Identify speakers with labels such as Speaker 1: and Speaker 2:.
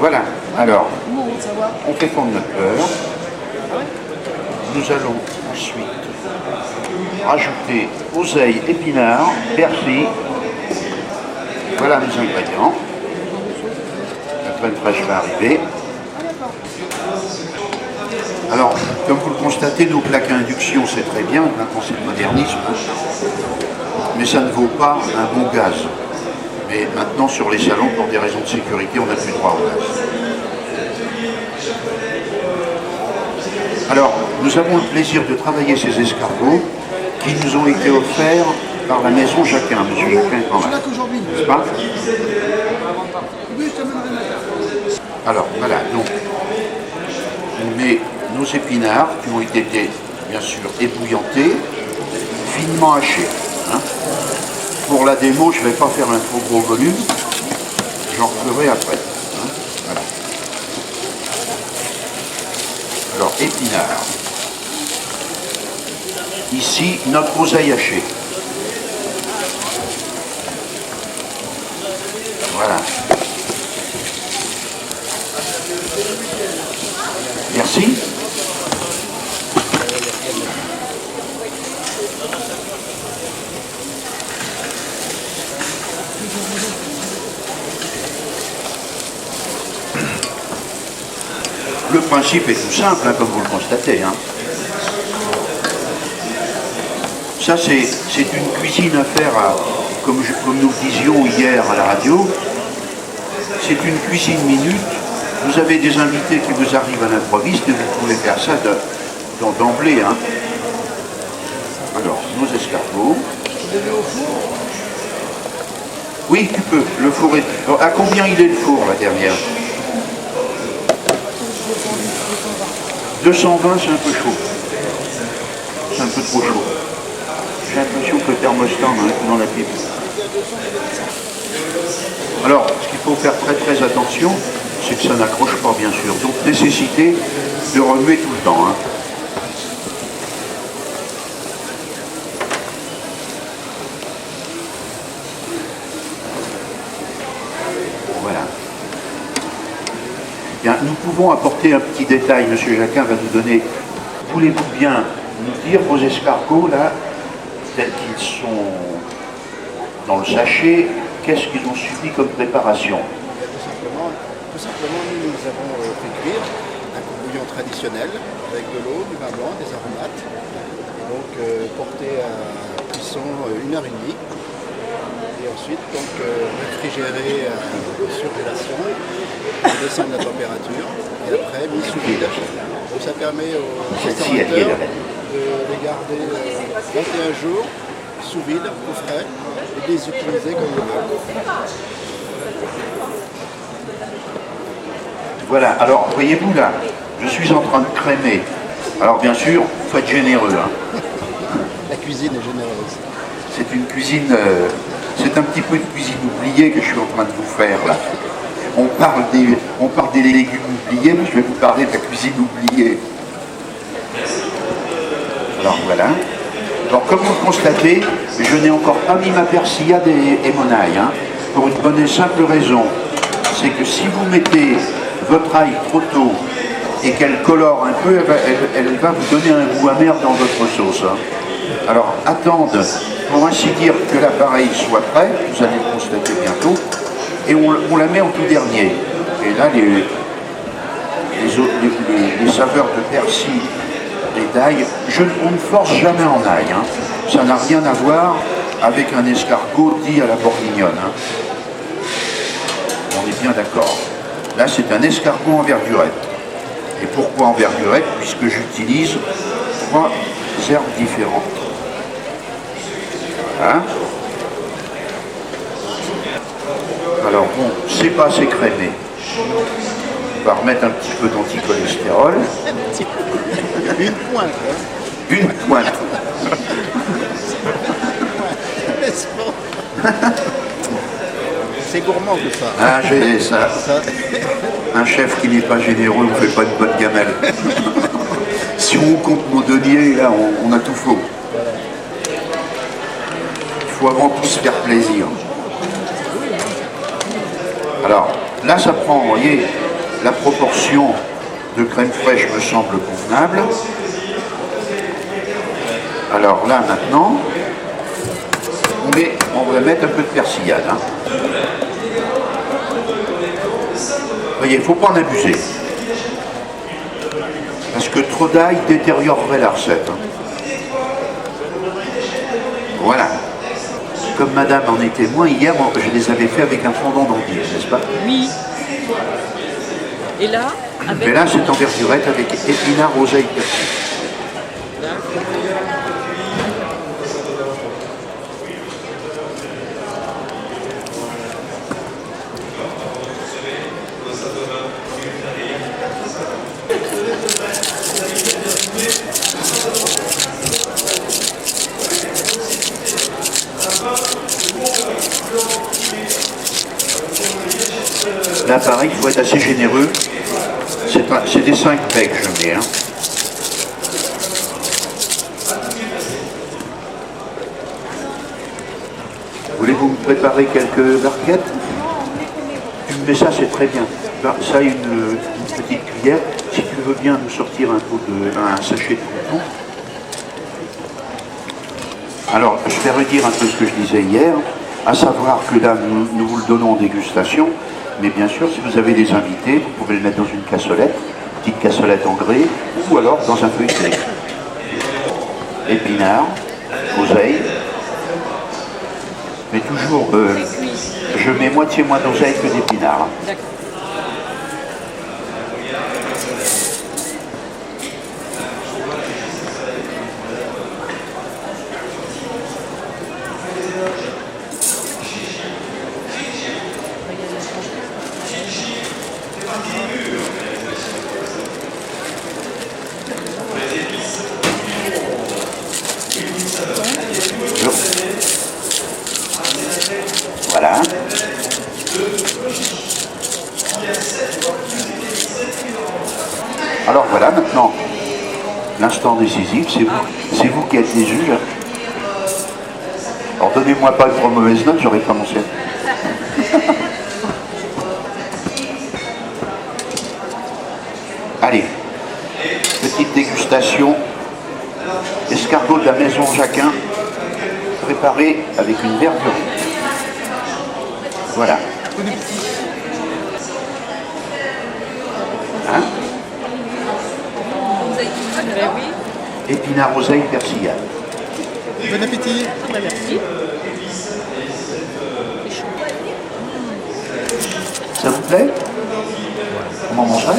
Speaker 1: Voilà, alors, on fait fondre notre beurre. Nous allons ensuite rajouter oseille, épinards, persil. Voilà nos ingrédients. La crème fraîche va arriver. Alors, comme vous le constatez, nos plaques à induction, c'est très bien, maintenant c'est le modernisme, mais ça ne vaut pas un bon gaz. Mais maintenant, sur les salons, pour des raisons de sécurité, on n'a plus droit au gaz. Alors, nous avons le plaisir de travailler ces escargots qui nous ont été offerts par la maison Jacquin. Monsieur Jacquin est en main, n'est-ce pas? Alors, voilà, donc, on met nos épinards qui ont été, bien sûr, ébouillantés, finement hachés. Hein. Pour la démo, je ne vais pas faire un trop gros volume, j'en ferai après. Hein. Voilà. Alors, épinards. Ici, notre oseille hachée. Voilà. Merci. Le principe est tout simple, hein, comme vous le constatez. Hein. Ça, c'est une cuisine à faire, comme nous le disions hier à la radio, c'est une cuisine minute. Vous avez des invités qui vous arrivent à l'improviste et vous pouvez faire ça d'emblée. Hein. Alors, nos escargots. Oui, tu peux. Le four est... À combien il est le four, la dernière? 220, c'est un peu chaud. C'est un peu trop chaud. J'ai l'impression que le thermostat a un coup dans la pipe. Alors, ce qu'il faut faire très attention, c'est que ça n'accroche pas, bien sûr. Donc, nécessité de remuer tout le temps. Hein. Voilà. Bien, nous pouvons apporter un petit détail. Monsieur Jacquin va nous donner. Voulez-vous bien nous dire vos escargots, là, tels qu'ils sont dans le sachet, qu'est-ce qu'ils ont subi comme préparation?
Speaker 2: Tout simplement, nous avons fait cuire un bouillon traditionnel avec de l'eau, du vin blanc, des aromates, et donc porté à cuisson 1h30, et ensuite donc réfrigéré à surgélation, descendre la température, et après mis sous vide. Donc ça permet aux restaurateurs de les garder 21 jours sous vide, au frais, et de les utiliser comme ils veulent.
Speaker 1: Voilà, alors voyez-vous là, je suis en train de crémer. Alors bien sûr, il faut être généreux. Hein.
Speaker 2: La cuisine est généreuse.
Speaker 1: C'est une cuisine, c'est un petit peu de cuisine oubliée que je suis en train de vous faire là. On parle des légumes oubliés, mais je vais vous parler de la cuisine oubliée. Alors voilà. Alors comme vous le constatez, je n'ai encore pas mis ma persillade et mon ail, hein, pour une bonne et simple raison. C'est que si vous mettez votre ail trop tôt et qu'elle colore un peu, elle va vous donner un goût amer dans votre sauce. Hein. Alors attendre, pour ainsi dire, que l'appareil soit prêt, vous allez le constater bientôt, et on la met en tout dernier. Et là, les saveurs de persil et d'ail, on ne force jamais en ail. Hein. Ça n'a rien à voir avec un escargot dit à la bourguignonne. Hein. On est bien d'accord. Là, c'est un escargot en verdurette. Et pourquoi en verdurette? Puisque j'utilise 3 herbes différentes. Hein? Alors bon, c'est pas assez crémé. On va remettre un petit peu d'anticholestérol.
Speaker 2: Une pointe. Hein.
Speaker 1: Une pointe.
Speaker 2: C'est gourmand tout ça.
Speaker 1: Ah, j'ai ça. Un chef qui n'est pas généreux, on ne fait pas de bonne gamelle. Si on compte mon denier, là, on a tout faux. Il faut avant tout se faire plaisir. Alors, là, ça prend, vous voyez, la proportion de crème fraîche me semble convenable. Alors là maintenant, on va mettre un peu de persillade. Hein. Vous voyez, il ne faut pas en abuser. Parce que trop d'ail détériorerait la recette. Hein. Voilà. Comme madame en est témoin, hier, je les avais fait avec un fondant d'endive, n'est-ce pas?
Speaker 3: Oui. Et là, avec...
Speaker 1: Mais là, c'est en verdurette avec épinards, oseille, persil. Là, pareil, il faut être assez généreux. C'est des 5 becs que je mets. Hein. Voulez-vous me préparer quelques barquettes? Tu me mets ça, c'est très bien. Ça, une petite cuillère. Si tu veux bien nous sortir un sachet de coupon. Alors, je vais redire un peu ce que je disais hier, à savoir que là, nous vous le donnons en dégustation. Mais bien sûr, si vous avez des invités, vous pouvez le mettre dans une cassolette, petite cassolette en grès, ou alors dans un feuilleté. Épinards, oseille. Mais toujours, je mets moitié moins d'oseille que d'épinards.
Speaker 3: D'accord.
Speaker 1: Voilà. Alors voilà, maintenant, l'instant décisif, c'est vous qui êtes les juges. Alors donnez-moi pas une trop mauvaise note, j'aurais pas mon ciel. Allez, petite dégustation. Escargot de la maison Jacquin, préparé avec une verdure. Voilà. Hein?
Speaker 3: Ben oui.
Speaker 1: Épinards, oseille, persillade.
Speaker 2: Bon appétit.
Speaker 3: Ah ben merci. C'est chaud.
Speaker 1: Ça vous plaît? On en mangerait?